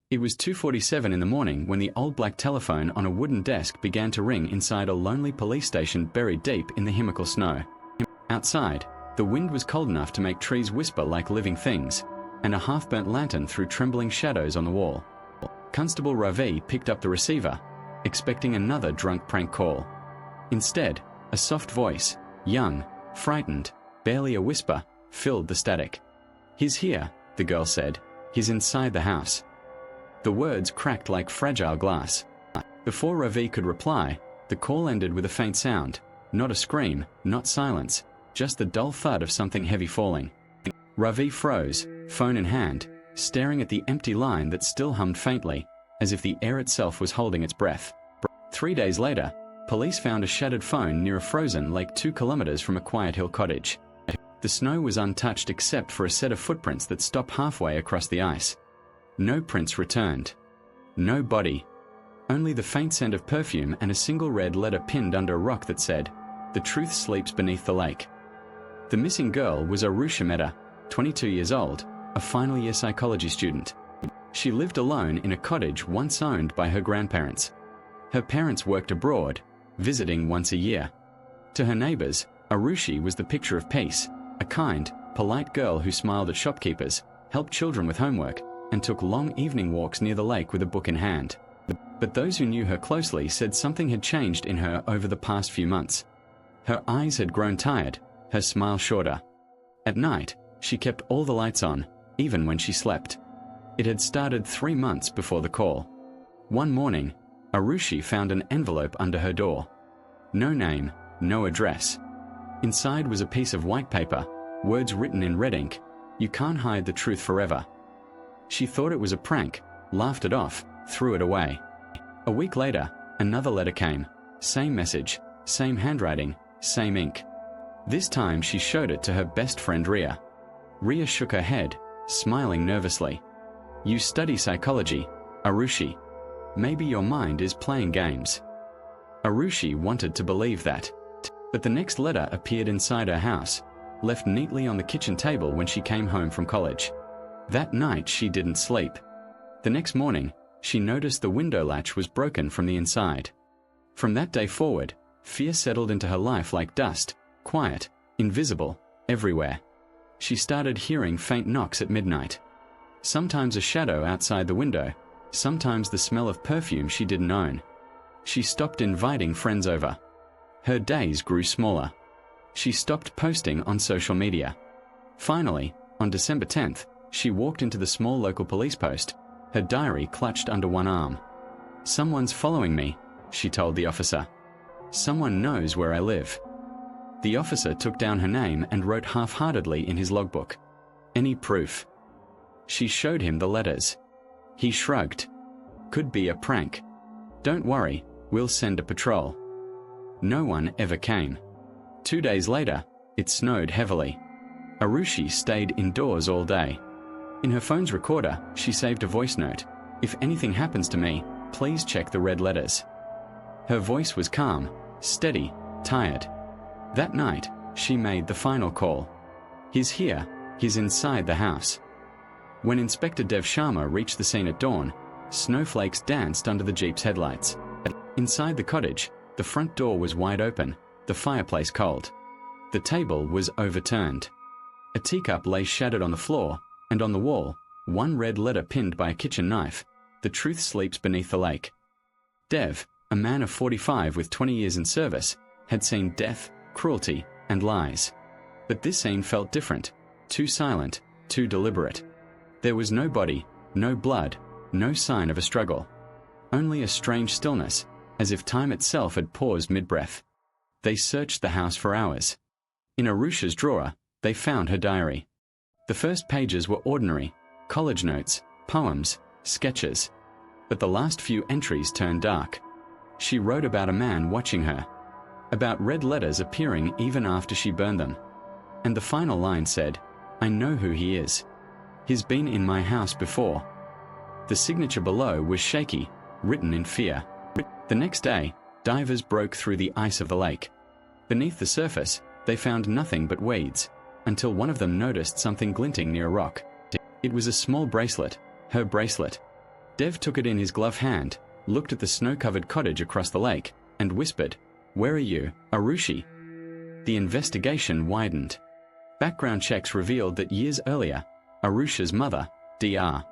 It was 2:47 in the morning when the old black telephone on a wooden desk began to ring inside a lonely police station buried deep in the Himachal snow. Outside, the wind was cold enough to make trees whisper like living things, and a half-burnt lantern threw trembling shadows on the wall. Constable Ravi picked up the receiver, expecting another drunk prank call. Instead, a soft voice, young, frightened, barely a whisper, filled the static. "He's here," the girl said. "He's inside the house." The words cracked like fragile glass. Before Ravi could reply, the call ended with a faint sound, not a scream, not silence, just the dull thud of something heavy falling. Ravi froze, phone in hand, staring at the empty line that still hummed faintly, as if the air itself was holding its breath. 3 days later, police found a shattered phone near a frozen lake 2 kilometers from a quiet hill cottage. The snow was untouched except for a set of footprints that stopped halfway across the ice. No prints returned. No body. Only the faint scent of perfume and a single red letter pinned under a rock that said, "The truth sleeps beneath the lake." The missing girl was Aarushi Mehta, 22 years old, a final year psychology student. She lived alone in a cottage once owned by her grandparents. Her parents worked abroad, visiting once a year. To her neighbors, Aarushi was the picture of peace, a kind, polite girl who smiled at shopkeepers, helped children with homework, and took long evening walks near the lake with a book in hand. But those who knew her closely said something had changed in her over the past few months. Her eyes had grown tired, her smile shorter. At night, she kept all the lights on, even when she slept. It had started 3 months before the call. One morning, Aarushi found an envelope under her door. No name, no address. Inside was a piece of white paper, words written in red ink, "You can't hide the truth forever." She thought it was a prank, laughed it off, threw it away. A week later, another letter came. Same message, same handwriting, same ink. This time she showed it to her best friend Ria. Ria shook her head, smiling nervously. "You study psychology, Aarushi. Maybe your mind is playing games." Aarushi wanted to believe that. But the next letter appeared inside her house, left neatly on the kitchen table when she came home from college. That night she didn't sleep. The next morning, she noticed the window latch was broken from the inside. From that day forward, fear settled into her life like dust, quiet, invisible, everywhere. She started hearing faint knocks at midnight. Sometimes a shadow outside the window, sometimes the smell of perfume she didn't own. She stopped inviting friends over. Her days grew smaller. She stopped posting on social media. Finally, on December 10th, she walked into the small local police post, her diary clutched under one arm. "Someone's following me," she told the officer. "Someone knows where I live." The officer took down her name and wrote half-heartedly in his logbook, "Any proof?" She showed him the letters. He shrugged. "Could be a prank. Don't worry, we'll send a patrol." No one ever came. 2 days later, it snowed heavily. Aarushi stayed indoors all day. In her phone's recorder, she saved a voice note. "If anything happens to me, please check the red letters." Her voice was calm, steady, tired. That night, she made the final call. "He's here, he's inside the house." When Inspector Dev Sharma reached the scene at dawn, snowflakes danced under the Jeep's headlights. Inside the cottage, the front door was wide open, the fireplace cold. The table was overturned. A teacup lay shattered on the floor, and on the wall, one red letter pinned by a kitchen knife, "The truth sleeps beneath the lake." Dev, a man of 45 with 20 years in service, had seen death, cruelty, and lies. But this scene felt different, too silent, too deliberate. There was no body, no blood, no sign of a struggle. Only a strange stillness, as if time itself had paused mid-breath. They searched the house for hours. In Arushi's drawer, they found her diary. The first pages were ordinary, college notes, poems, sketches. But the last few entries turned dark. She wrote about a man watching her, about red letters appearing even after she burned them. And the final line said, "I know who he is. He's been in my house before." The signature below was shaky, written in fear. The next day, divers broke through the ice of the lake. Beneath the surface, they found nothing but weeds, until one of them noticed something glinting near a rock. It was a small bracelet, her bracelet. Dev took it in his glove hand, looked at the snow-covered cottage across the lake, and whispered, "Where are you, Aarushi?" The investigation widened. Background checks revealed that years earlier, Arushi's mother, Dr.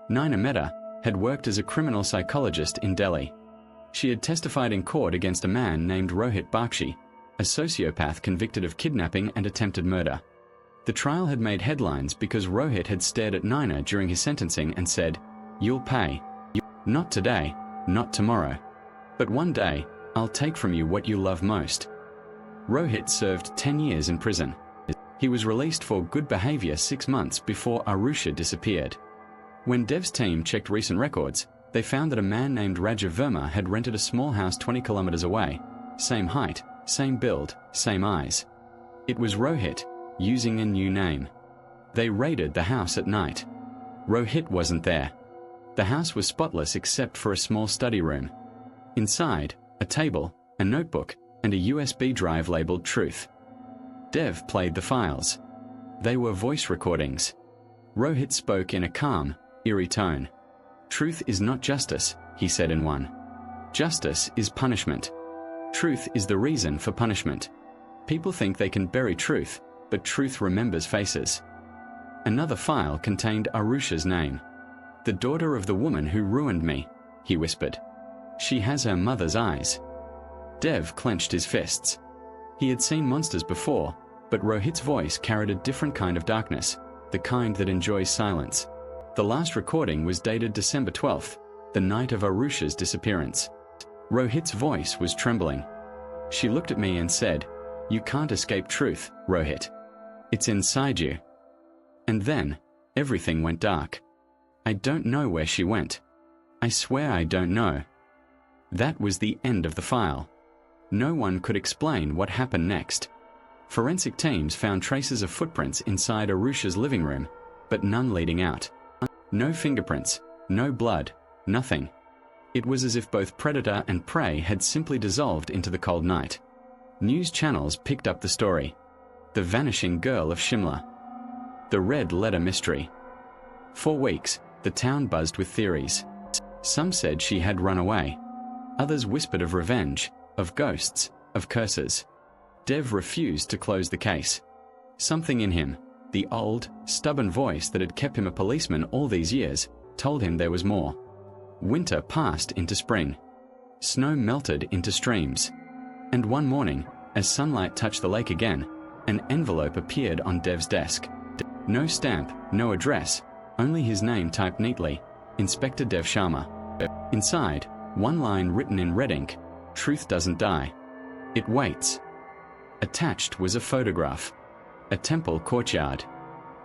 Nina Mehta, had worked as a criminal psychologist in Delhi. She had testified in court against a man named Rohit Bakshi, a sociopath convicted of kidnapping and attempted murder. The trial had made headlines because Rohit had stared at Nina during his sentencing and said, "You'll pay. Not today, not tomorrow. But one day, I'll take from you what you love most." Rohit served 10 years in prison. He was released for good behavior 6 months before Aarushi disappeared. When Dev's team checked recent records, they found that a man named Rajiv Verma had rented a small house 20 kilometers away. Same height, same build, same eyes. It was Rohit, using a new name. They raided the house at night. Rohit wasn't there. The house was spotless except for a small study room. Inside, a table, a notebook, and a USB drive labeled Truth. Dev played the files. They were voice recordings. Rohit spoke in a calm, eerie tone. "Truth is not justice," he said in one. "Justice is punishment. Truth is the reason for punishment. People think they can bury truth, but truth remembers faces." Another file contained Arusha's name. "The daughter of the woman who ruined me," he whispered. "She has her mother's eyes." Dev clenched his fists. He had seen monsters before, but Rohit's voice carried a different kind of darkness, the kind that enjoys silence. The last recording was dated December 12th, the night of Arusha's disappearance. Rohit's voice was trembling. "She looked at me and said, 'You can't escape truth, Rohit. It's inside you.' And then, everything went dark. I don't know where she went. I swear I don't know." That was the end of the file. No one could explain what happened next. Forensic teams found traces of footprints inside Arusha's living room, but none leading out. No fingerprints, no blood, nothing. It was as if both predator and prey had simply dissolved into the cold night. News channels picked up the story. The vanishing girl of Shimla. The red letter mystery. For weeks, the town buzzed with theories. Some said she had run away. Others whispered of revenge, of ghosts, of curses. Dev refused to close the case. Something in him, the old, stubborn voice that had kept him a policeman all these years, told him there was more. Winter passed into spring. Snow melted into streams. And one morning, as sunlight touched the lake again, an envelope appeared on Dev's desk. No stamp, no address, only his name typed neatly, Inspector Dev Sharma. Inside, one line written in red ink, "Truth doesn't die. It waits." Attached was a photograph. A temple courtyard.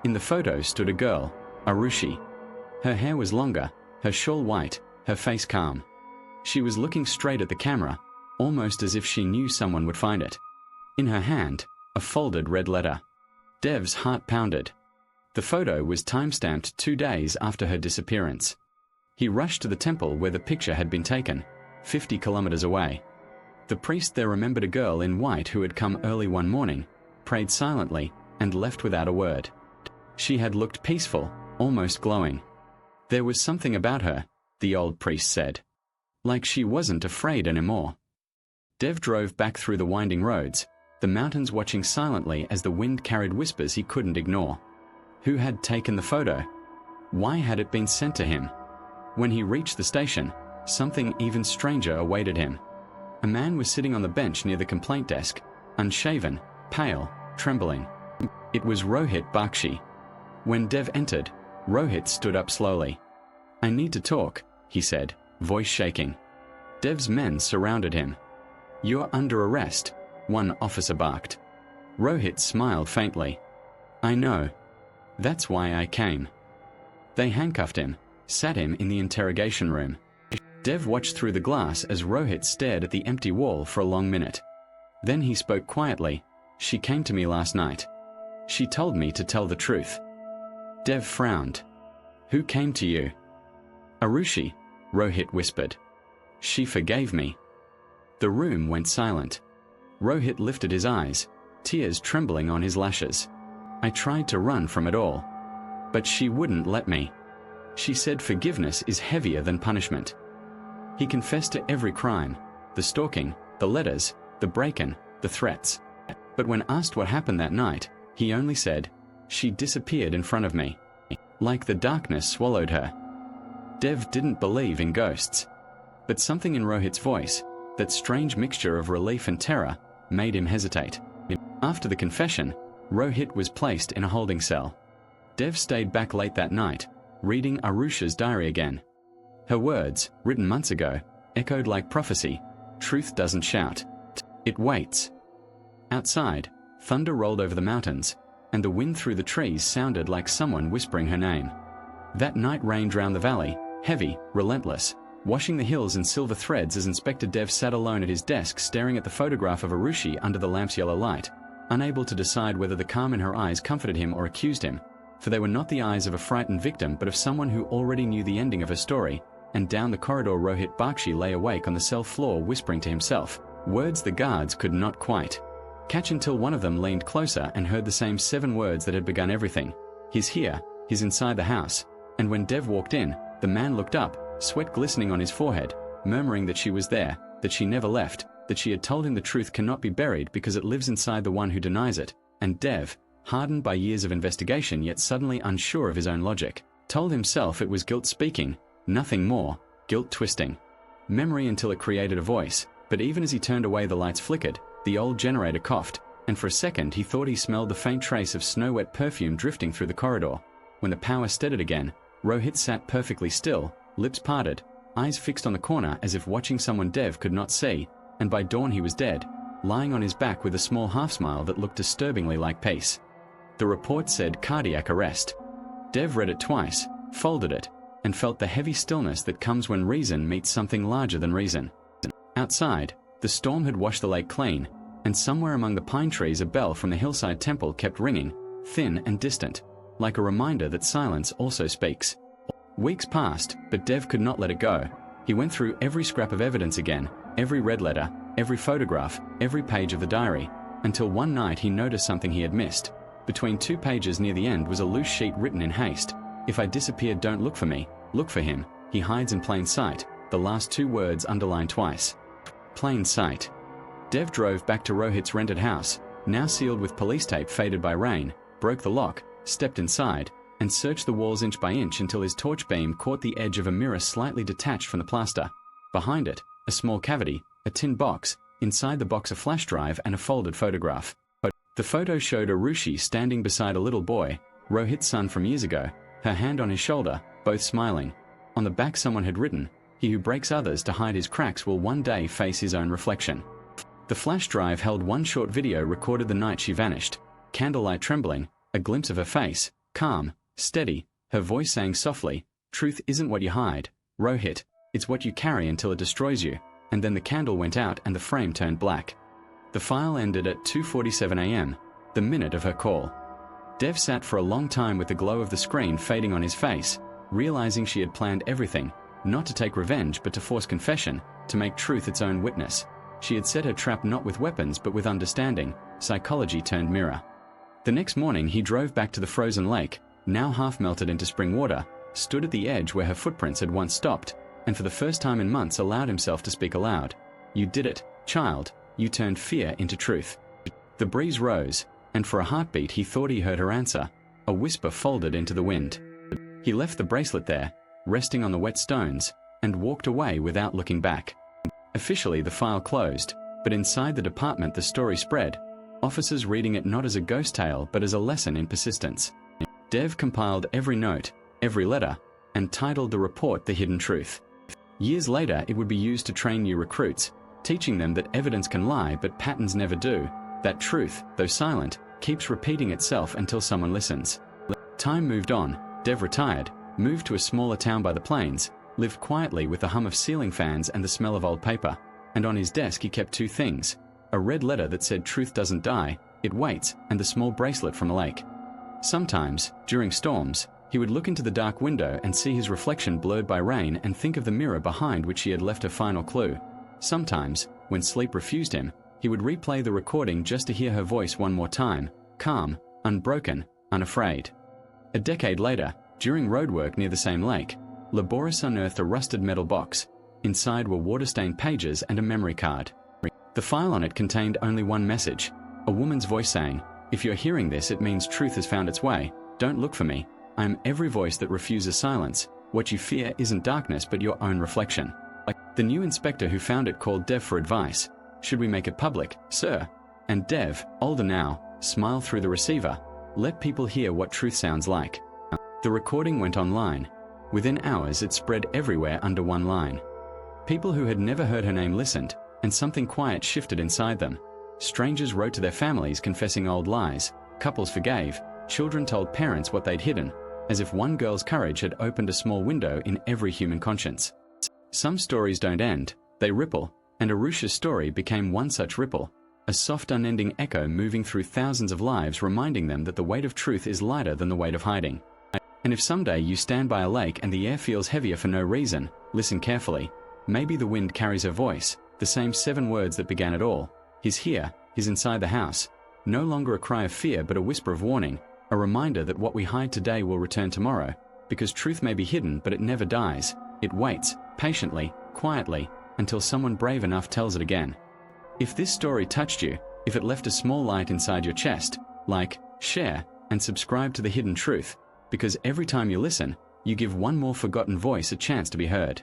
In the photo stood a girl, Aarushi. Her hair was longer, her shawl white, her face calm. She was looking straight at the camera, almost as if she knew someone would find it. In her hand, a folded red letter. Dev's heart pounded. The photo was time-stamped 2 days after her disappearance. He rushed to the temple where the picture had been taken, 50 kilometers away. The priest there remembered a girl in white who had come early one morning, prayed silently, and left without a word. She had looked peaceful, almost glowing. There was something about her, the old priest said. Like she wasn't afraid anymore. Dev drove back through the winding roads, the mountains watching silently as the wind carried whispers he couldn't ignore. Who had taken the photo? Why had it been sent to him? When he reached the station, something even stranger awaited him. A man was sitting on the bench near the complaint desk, unshaven, pale, trembling. It was Rohit Bakshi. When Dev entered, Rohit stood up slowly. "I need to talk," he said, voice shaking. Dev's men surrounded him. "You're under arrest," one officer barked. Rohit smiled faintly. "I know. That's why I came." They handcuffed him, sat him in the interrogation room. Dev watched through the glass as Rohit stared at the empty wall for a long minute. Then he spoke quietly. "She came to me last night. She told me to tell the truth." Dev frowned. "Who came to you?" "Aarushi," Rohit whispered. "She forgave me." The room went silent. Rohit lifted his eyes, tears trembling on his lashes. "I tried to run from it all. But she wouldn't let me. She said forgiveness is heavier than punishment. He confessed to every crime, the stalking, the letters, the break-in, the threats. But when asked what happened that night, he only said, "She disappeared in front of me. Like the darkness swallowed her." Dev didn't believe in ghosts. But something in Rohit's voice, that strange mixture of relief and terror, made him hesitate. After the confession, Rohit was placed in a holding cell. Dev stayed back late that night, reading Arushi's diary again. Her words, written months ago, echoed like prophecy. Truth doesn't shout. It waits. Outside, thunder rolled over the mountains, and the wind through the trees sounded like someone whispering her name. That night rain drowned the valley, heavy, relentless, washing the hills in silver threads as Inspector Dev sat alone at his desk staring at the photograph of Aarushi under the lamp's yellow light, unable to decide whether the calm in her eyes comforted him or accused him, for they were not the eyes of a frightened victim but of someone who already knew the ending of her story. And down the corridor Rohit Bakshi lay awake on the cell floor whispering to himself, words the guards could not quite catch until one of them leaned closer and heard the same 7 words that had begun everything. "He's here, he's inside the house." And when Dev walked in, the man looked up, sweat glistening on his forehead, murmuring that she was there, that she never left, that she had told him the truth cannot be buried because it lives inside the one who denies it. And Dev, hardened by years of investigation yet suddenly unsure of his own logic, told himself it was guilt speaking, nothing more, guilt twisting. Memory until it created a voice, but even as he turned away the lights flickered, the old generator coughed, and for a second he thought he smelled the faint trace of snow-wet perfume drifting through the corridor. When the power steadied again, Rohit sat perfectly still, lips parted, eyes fixed on the corner as if watching someone Dev could not see, and by dawn he was dead, lying on his back with a small half-smile that looked disturbingly like peace. The report said cardiac arrest. Dev read it twice, folded it, and felt the heavy stillness that comes when reason meets something larger than reason. Outside, the storm had washed the lake clean, and somewhere among the pine trees a bell from the hillside temple kept ringing, thin and distant, like a reminder that silence also speaks. Weeks passed, but Dev could not let it go. He went through every scrap of evidence again, every red letter, every photograph, every page of the diary, until one night he noticed something he had missed. Between 2 pages near the end was a loose sheet written in haste. "If I disappear, don't look for me, look for him. He hides in plain sight," the last 2 words underlined twice. Plain sight. Dev drove back to Rohit's rented house, now sealed with police tape faded by rain, broke the lock, stepped inside, and searched the walls inch by inch until his torch beam caught the edge of a mirror slightly detached from the plaster. Behind it, a small cavity, a tin box, inside the box a flash drive and a folded photograph. The photo showed Aarushi standing beside a little boy, Rohit's son from years ago, her hand on his shoulder, both smiling. On the back someone had written, "He who breaks others to hide his cracks will one day face his own reflection." The flash drive held one short video recorded the night she vanished. Candlelight trembling, a glimpse of her face, calm, steady, her voice saying softly, "Truth isn't what you hide, Rohit, it's what you carry until it destroys you." And then the candle went out and the frame turned black. The file ended at 2:47 a.m., the minute of her call. Dev sat for a long time with the glow of the screen fading on his face, realizing she had planned everything, not to take revenge but to force confession, to make truth its own witness. She had set her trap not with weapons but with understanding, psychology turned mirror. The next morning he drove back to the frozen lake, now half melted into spring water, stood at the edge where her footprints had once stopped, and for the first time in months allowed himself to speak aloud. "You did it, child. You turned fear into truth." The breeze rose, and for a heartbeat he thought he heard her answer, a whisper folded into the wind. He left the bracelet there, resting on the wet stones, and walked away without looking back. Officially the file closed, but inside the department the story spread, officers reading it not as a ghost tale but as a lesson in persistence. Dev compiled every note, every letter, and titled the report The Hidden Truth. Years later it would be used to train new recruits, teaching them that evidence can lie but patterns never do, that truth, though silent, keeps repeating itself until someone listens. Time moved on, Dev retired, moved to a smaller town by the plains, lived quietly with the hum of ceiling fans and the smell of old paper, and on his desk he kept 2 things, a red letter that said truth doesn't die, it waits, and the small bracelet from a lake. Sometimes, during storms, he would look into the dark window and see his reflection blurred by rain and think of the mirror behind which he had left a final clue. Sometimes, when sleep refused him, he would replay the recording just to hear her voice one more time, calm, unbroken, unafraid. A decade later, During roadwork near the same lake, laborious unearthed a rusted metal box. Inside were water-stained pages and a memory card. The file on it contained only one message, a woman's voice saying, "If you're hearing this, it means truth has found its way. Don't look for me. I am every voice that refuses silence. What you fear isn't darkness but your own reflection." The new inspector who found it called Dev for advice. "Should we make it public, sir?" And Dev, older now, smiled through the receiver. "Let people hear what truth sounds like." The recording went online. Within hours it spread everywhere under one line. People who had never heard her name listened, and something quiet shifted inside them. Strangers wrote to their families confessing old lies, couples forgave, children told parents what they'd hidden, as if one girl's courage had opened a small window in every human conscience. Some stories don't end, they ripple, and Aarushi's story became one such ripple, a soft unending echo moving through thousands of lives, reminding them that the weight of truth is lighter than the weight of hiding. And if someday you stand by a lake and the air feels heavier for no reason, listen carefully. Maybe the wind carries her voice, the same 7 words that began it all. He's here, he's inside the house. No longer a cry of fear but a whisper of warning, a reminder that what we hide today will return tomorrow, because truth may be hidden but it never dies. It waits, patiently, quietly, until someone brave enough tells it again. If this story touched you, if it left a small light inside your chest, like, share, and subscribe to The Hidden Truth, because every time you listen, you give one more forgotten voice a chance to be heard.